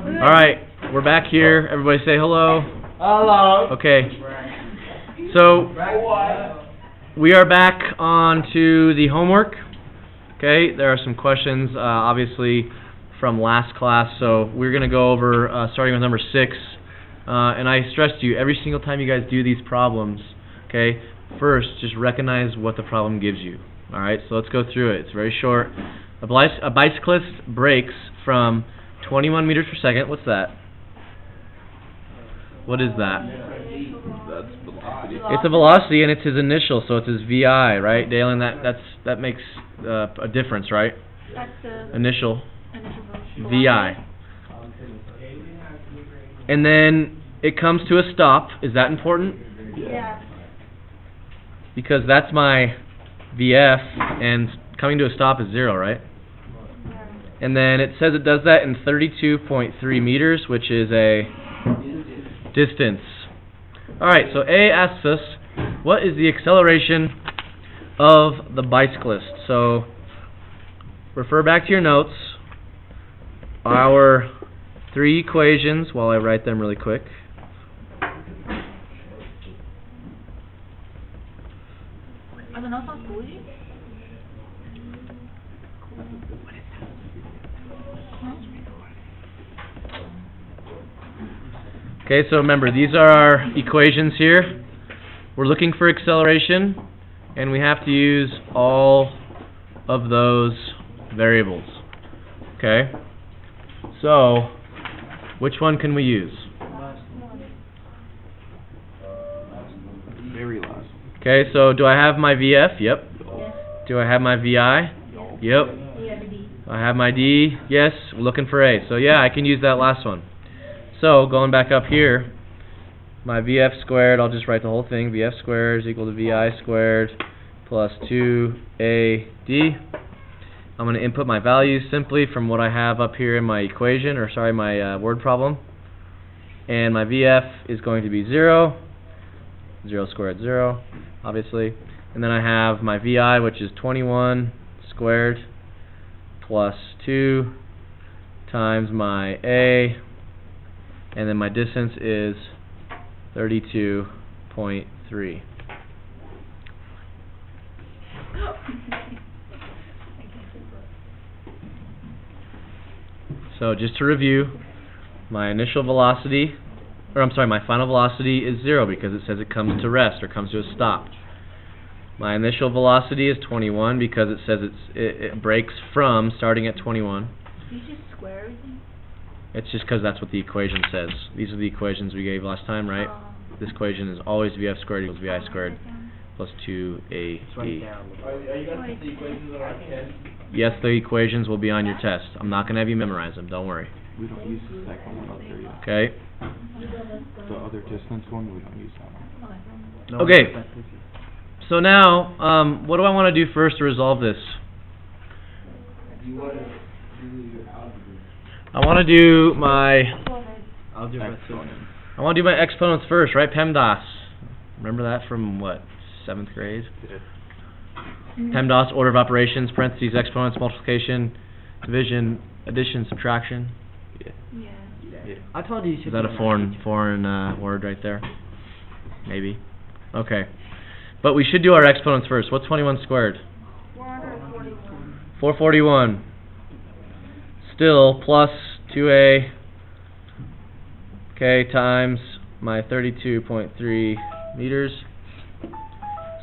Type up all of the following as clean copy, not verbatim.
Alright, we're back here. Everybody say hello. Hello. Okay. So, we are back on to the homework. Okay, there are some questions, obviously, from last class. So, we're going to go over, starting with number 6. And I stressed to you, every single time you guys do these problems, okay, first, just recognize what the problem gives you. Alright, so let's go through it. It's very short. A bicyclist brakes from 21 meters per second. What's that? What is that? That's velocity. It's a velocity, and it's his initial, so it's his VI, right, Dale? And that makes a difference, right? That's the Initial initial VI. And then it comes to a stop. Is that important? Yeah. Because that's my VF, and coming to a stop is 0, right? And then it says it does that in 32.3 meters, which is a distance. Alright, so A asks us, what is the acceleration of the bicyclist? So, refer back to your notes. Our 3 equations, while I write them really quick. Okay, so remember, these are our equations here. We're looking for acceleration, and we have to use all of those variables. Okay? So, which one can we use? Very last. Okay, so do I have my VF? Yep. Do I have my VI? Yep. Do I have my D? Yes. We're looking for A. So yeah, I can use that last one. So, going back up here, my VF squared, I'll just write the whole thing. VF squared is equal to VI squared plus 2AD. I'm going to input my values simply from what I have up here in my equation, or sorry, my word problem. And my VF is going to be 0. 0 squared, 0, obviously. And then I have my VI, which is 21 squared plus 2 times my A. And then my distance is 32.3. So just to review, my initial velocity, or I'm sorry, my final velocity is 0 because it says it comes to rest or comes to a stop. My initial velocity is 21 because it says it breaks from starting at 21. Did you just square everything? It's just because that's what the equation says. These are the equations we gave last time, right? This equation is always VF squared equals VI squared plus 2AD. Are you guys the equations that are on 10? Yes, the equations will be on your test. I'm not going to have you memorize them, don't worry. We don't use the second one up there yet. Okay? The other distance one, we don't use that one. Okay. So now, what do I want to do first to resolve this? I want to do my exponents first, right? PEMDAS. Remember that from what? 7th grade? PEMDAS, order of operations, parentheses, exponents, multiplication, division, addition, subtraction. Yeah. I told you. Is that a foreign word right there? Maybe. Okay. But we should do our exponents first. What's 21 squared? 441. 441. Still plus 2A, okay, times my 32.3 meters.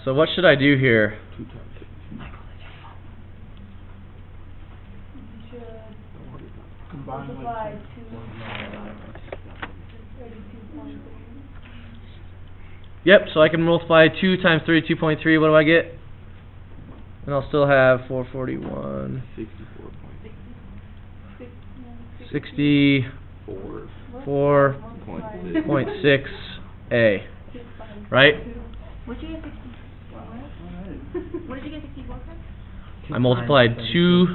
So what should I do here? You should multiply 2 32.3. Yep, so I can multiply 2 times 32.3. What do I get? And I'll still have 441. 64.6 A. Right? What did you get 64? What did you get 64 from? I multiplied 2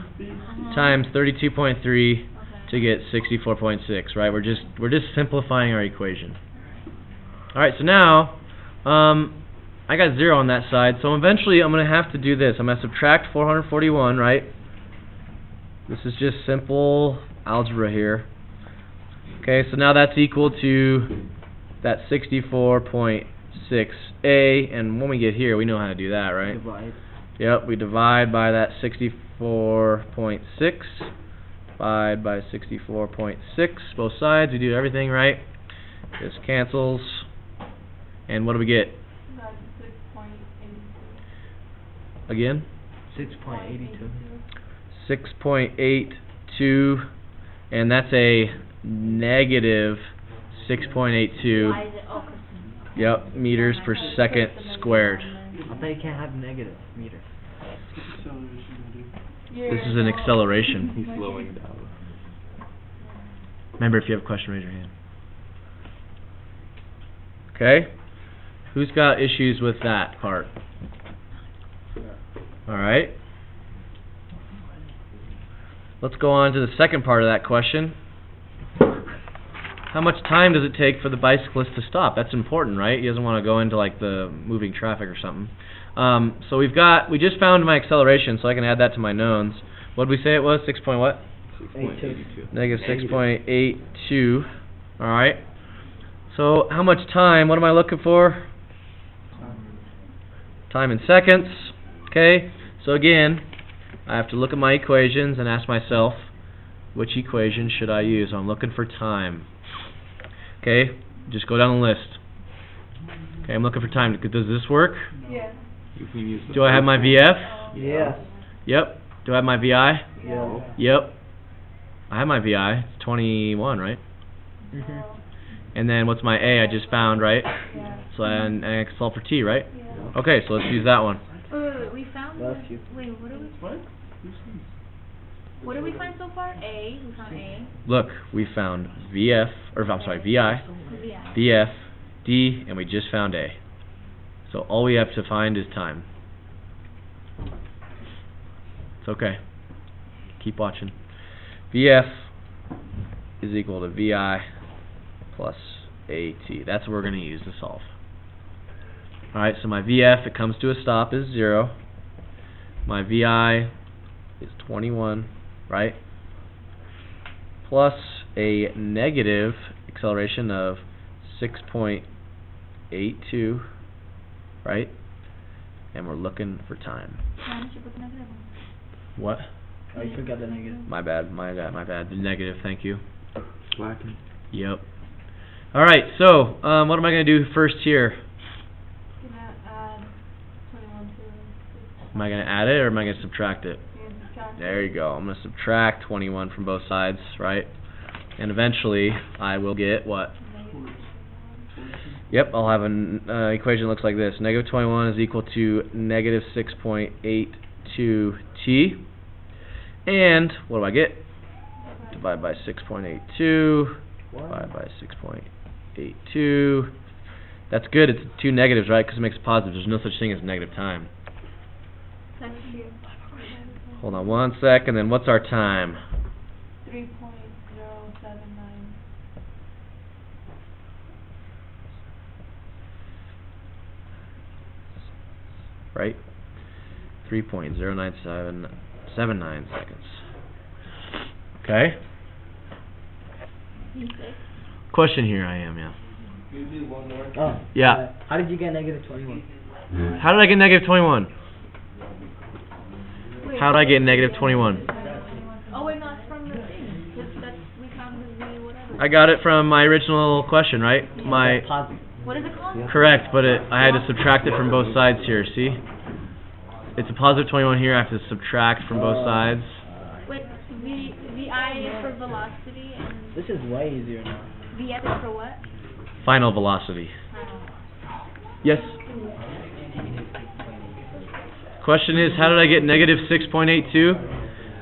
times 32.3 to get 64.6, right? We're just simplifying our equation. Alright, so now I got 0 on that side, so eventually I'm going to have to do this. I'm going to subtract 441, right? This is just simple algebra here. Okay, so now that's equal to that 64.6a, and when we get here, we know how to do that, right? Divide. Yep, we divide by that 64.6, divide by 64.6, both sides, we do everything right. This cancels, and what do we get? That's 6.82. Again? 6.82. 6.82, and that's a negative 6.82. Why is it? Oh, 'cause Yep, meters per second squared. I thought you can't have negative meters. This is an acceleration. He's slowing down. Remember, if you have a question, raise your hand. Okay? Who's got issues with that part? Alright. Let's go on to the second part of that question. How much time does it take for the bicyclist to stop? That's important, right? He doesn't want to go into like the moving traffic or something. So we just found my acceleration, so I can add that to my knowns. What did we say it was? 6 point what? 6.82. Negative 6.82. Alright. So how much time? What am I looking for? Time in seconds. Okay. So again, I have to look at my equations and ask myself, which equation should I use? I'm looking for time. Okay, just go down the list. Okay, I'm looking for time. Does this work? Yeah. You can use the Do I have my VF? Yeah. Yep. Do I have my VI? Yeah. Yep. I have my VI. It's 21, right? Mhm. And then what's my A? I just found, right? Yeah. So and I can solve for T, right? Yeah. Okay, so let's use that one. Wait, we found Last few. Wait, what did we find so far? A. We found A. Look, we found VI, Yeah. VF, D, and we just found A. So all we have to find is time. It's okay. Keep watching. VF is equal to VI plus AT. That's what we're going to use to solve. Alright, so my VF, it comes to a stop, is 0. My VI is 21, right? Plus a negative acceleration of 6.82, right? And we're looking for time. Why did you put the negative one? What? Oh, you forgot the negative. My bad. The negative, thank you. slacking. Yep. Alright, so, what am I going to do first here? You're gonna add 21 to it. Am I going to add it or am I going to subtract it? You're gonna subtract There you go. I'm going to subtract 21 from both sides, right? And eventually, I will get what? Yep, I'll have an equation that looks like this. Negative 21 is equal to negative 6.82t. And what do I get? Divide by 6.82. Divide by 6.82. That's good. It's two negatives, right? Because it makes it positive. There's no such thing as negative time. That's here. Hold on one sec, and then what's our time? 3.079. Right? 3.09779 seconds. Okay? Question here, I am, yeah. Oh. Yeah. How did you get negative 21? How did I get negative 21? How did I get negative 21? Oh wait, no, it's from the thing. That's we found the V whatever. I got it from my original question, right? My Positive. What is it called? correct, but I had to subtract it from both sides here. See? It's a positive 21 here. I have to subtract from both sides. Wait, VI is for velocity and This is way easier now. VF is for what? Final velocity. Yes. Question is, how did I get negative 6.82?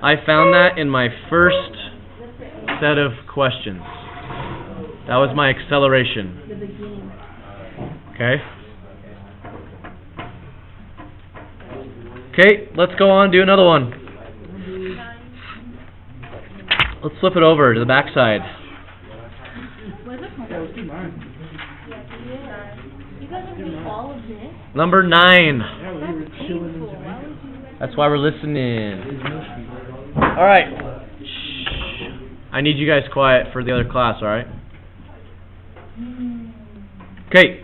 I found that in my first set of questions. That was my acceleration. The beginning. Okay. Okay, let's go on, do another one. Let's flip it over to the back side. What is it called? You guys are doing all of this? Number 9. That's painful. Why would you That's why we're listening. Alright. I need you guys quiet for the other class, alright? Okay.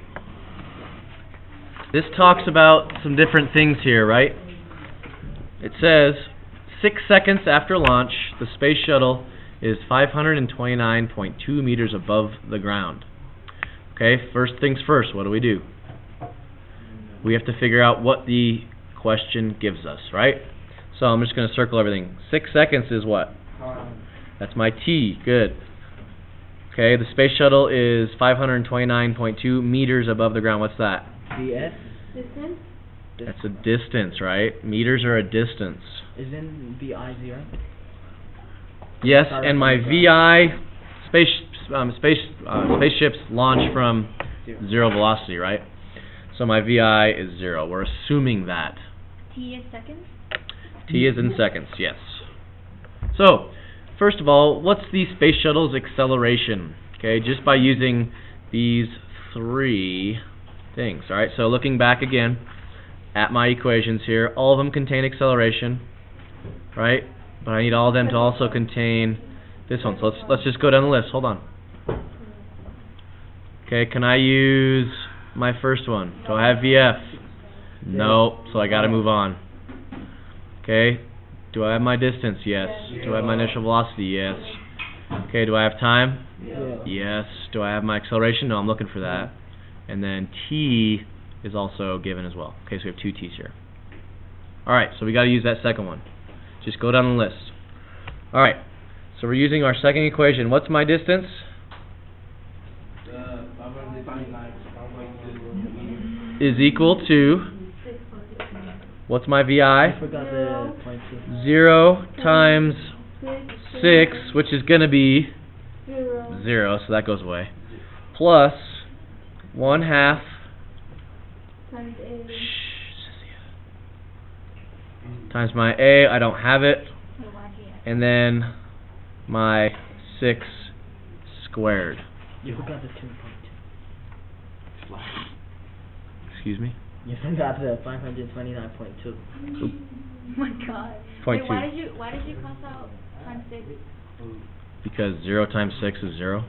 This talks about some different things here, right? It says 6 seconds after launch, the space shuttle is 529.2 meters above the ground. Okay, first things first, what do? We have to figure out what the question gives us, right? So I'm just going to circle everything. 6 seconds is what? That's my T. Good. Okay, the space shuttle is 529.2 meters above the ground. What's that? VS? Distance? That's a distance, right? Meters are a distance. Isn't VI 0? Yes, and my VI spaceships launch from 0 velocity, right? So my VI is 0. We're assuming that. T is seconds? T is in seconds, yes. So, first of all, what's the space shuttle's acceleration? Okay, just by using these 3 things. Alright, so looking back again at my equations here, all of them contain acceleration, right? But I need all of them to also contain this one. So let's just go down the list. Hold on. Okay, can I use my first one? Do I have VF? No, so I gotta move on. Okay, do I have my distance? Yes. Do I have my initial velocity? Yes. Okay, do I have time? Yes. Do I have my acceleration? No, I'm looking for that. And then T is also given as well. Okay, so we have 2 T's here. Alright, so we gotta use that second one. Just go down the list. Alright, so we're using our second equation. What's my distance? Is equal to, what's my VI? I forgot the point 2. 0 times 6, which is going to be 0. 0, so that goes away, plus 1/2 Times A. Times my A, I don't have it, and then my 6 squared. You forgot the 2.2. Excuse me? You forgot the 529.2. Oh my god. Point Wait, 2. why did you cross out times 6? Because 0 times 6 is 0.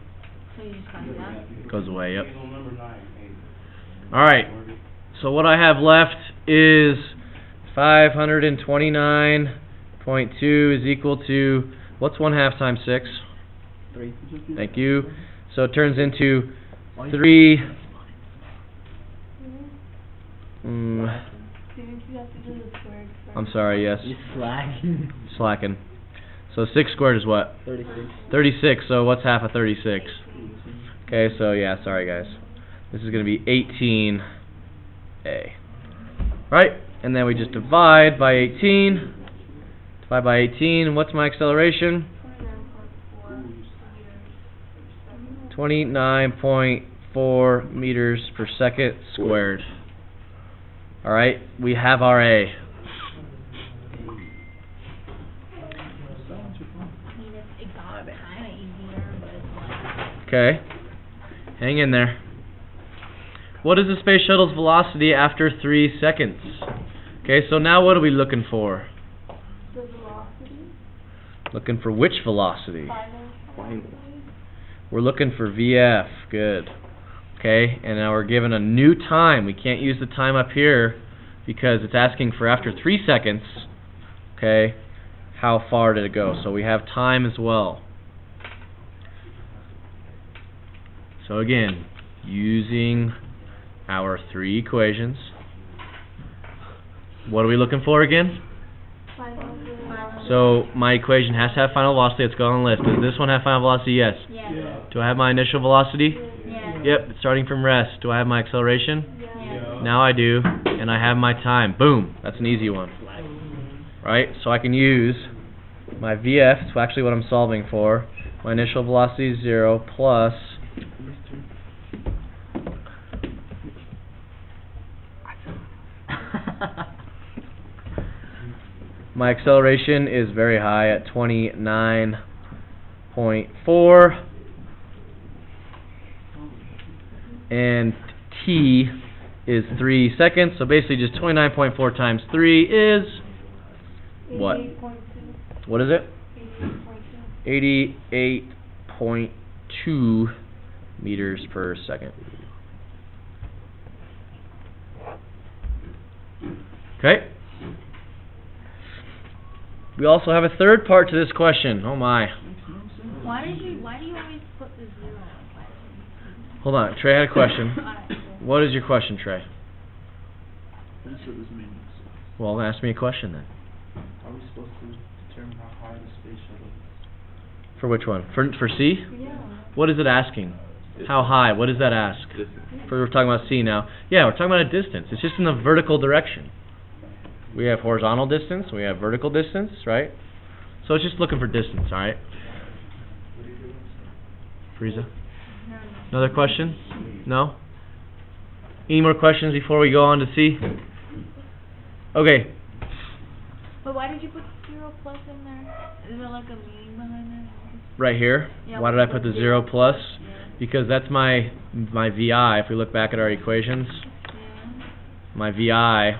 So you just crossed it out? Goes away, yep. Alright, so what I have left is 529.2 is equal to, what's 1/2 times 6? 3. Thank you. So it turns into 3... Didn't you have to do the squared first? I'm sorry, yes. You slack. Slacking. So 6 squared is what? 36. 36, so what's half of 36? Okay, so yeah, sorry guys. This is going to be 18A. Right, and then we just divide by 18. Divide by 18, and what's my acceleration? 29.4 meters per second squared. Alright, we have our A. I mean, it got kind of easier, but it's not. Okay, hang in there. What is the space shuttle's velocity after 3 seconds? Okay, so now what are we looking for? The velocity? Looking for which velocity? Final. We're looking for VF. Good. Okay, and now we're given a new time. We can't use the time up here because it's asking for after 3 seconds. Okay, how far did it go? So we have time as well. So again, using our 3 equations. What are we looking for again? Final. So my equation has to have final velocity. Let's go on the list. Does this one have final velocity? Yes. Yeah. Do I have my initial velocity? Yeah. Yep, it's starting from rest. Do I have my acceleration? Yeah. Now I do, and I have my time. Boom. That's an easy one. Right? So I can use my VF, it's actually what I'm solving for. My initial velocity is 0 plus my acceleration is very high at 29.4, and T is 3 seconds, so basically just 29.4 times 3 is what? 88.2. What is it? 88.2. 88.2 meters per second. Okay. We also have a third part to this question. Oh my. Why do you always put the 0 on? Hold on. Trey had a question. Alright. What is your question, Trey? That's what this means. Well, ask me a question then. Are we supposed to determine how high the space shuttle is? For which one? For C? Yeah. What is it asking? How high? What does that ask? We're talking about C now. Yeah, we're talking about a distance. It's just in the vertical direction. We have horizontal distance, we have vertical distance, right? So it's just looking for distance, alright? Frieza? Another question? No? Any more questions before we go on to C? Okay. But why did you put 0 plus in there? Is there like a meaning behind it? Right here. Yeah, Why did I put the 0 plus? Yeah. Because that's my VI. If we look back at our equations, Yeah. my VI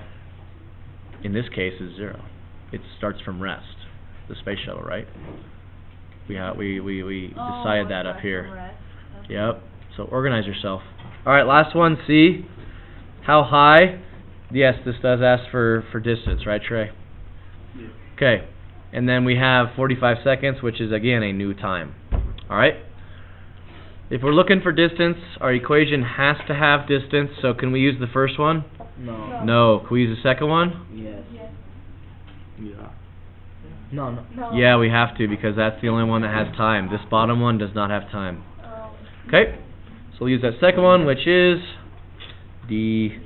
in this case is 0. It starts from rest. The space shuttle, right? We decided that up here. Okay. Yep. So organize yourself. All right, last one. C. How high? Yes, this does ask for distance, right, Trey? Yeah. Okay. And then we have 45 seconds, which is again a new time. All right. If we're looking for distance, our equation has to have distance. So can we use the first one? No. No. Can we use the second one? Yes. Yeah. No. Yeah, we have to because that's the only one that has time. This bottom one does not have time. Okay. So we'll use that second one, which is D,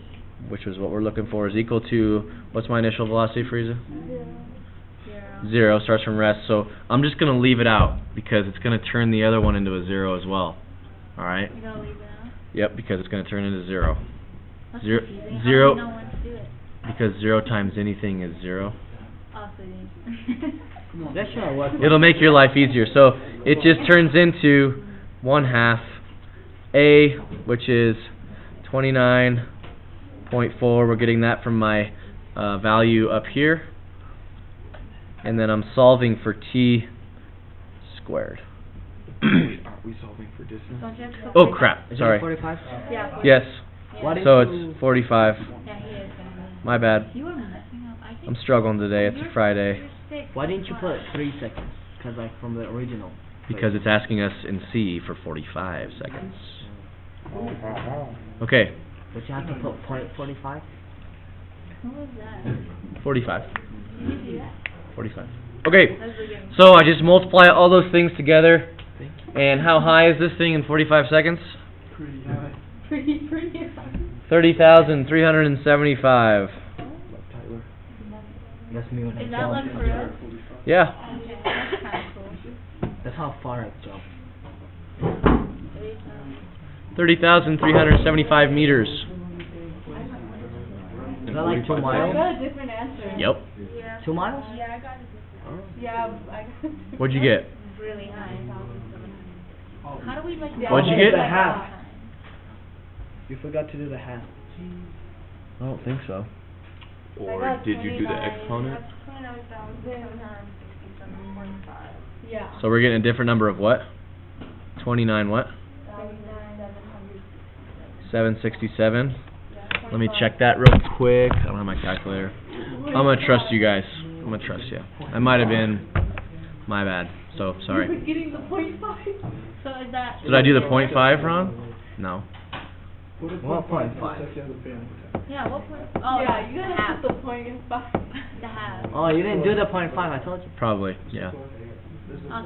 which is what we're looking for, is equal to, what's my initial velocity, Frieza? 0. Starts from rest. So I'm just going to leave it out because it's going to turn the other one into a 0 as well. Alright? You're gonna leave it out? Yep, because it's going to turn into 0. That's Zero- confusing. How zero- do you know when to do it? Because 0 times anything is 0. Oh, so it is. That should work. It'll make your life easier. So it just turns into 1/2 A, which is 29.4. We're getting that from my value up here. And then I'm solving for T squared. Aren't we solving for distance? Don't you have to Oh solve crap, Is it sorry. 45? Yeah. Yes, Why didn't so you- it's 45. Yeah, he is gonna be. My bad. You are messing up. I think I'm struggling today, it's a you're- Friday. you're sick. Why didn't you put 3 seconds? Because like from the original. Because it's asking us in C for 45 seconds. Okay, But you have to put .45? Who was that? 45. Did you do that? 45. Okay, That's the game. so I just multiply all those things together. And how high is this thing in 45 seconds? Pretty high. Pretty. 30,375. Tyler. That's me when I Is that like jump. for real? Yeah. Okay, that's kinda cool. That's how far I jump. 30,375 meters. Is that like 2 miles? a different answer. Yep. Yeah. 2 miles? Yeah, I got it. Oh. Yeah, I got What'd you get? really high. How do we like? What'd you get? The half. You forgot to do the half. I don't think so. Or did you do the exponent? Yeah. So we're getting a different number of what? 29 what? 767. Let me check that real quick. I don't have my calculator. I'm gonna trust you guys. I'm gonna trust you. I might have been my bad. So sorry. Getting the 0.5. So is that? Did I do the 0.5 wrong? No. What .5? Yeah. What point? Oh, Yeah, you the gotta half. put the point in five. The half. Oh, you didn't do the .5, I told you. Probably. Yeah. Oh,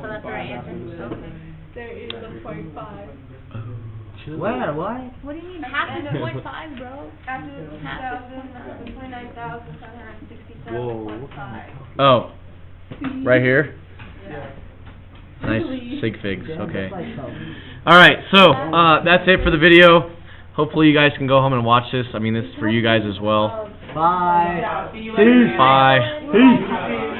so that's the right answer. Okay. There is a 0.5. Where? Why? What do you mean half is 0.5, bro? After the Half is 29,767.5. Whoa, what kind of Oh, right here. Yeah. Nice sig figs. Yeah, Okay. that's like something. All right. So that's it for the video. Hopefully you guys can go home and watch this. I mean, this is for you guys as well. Bye. Bye. Peace.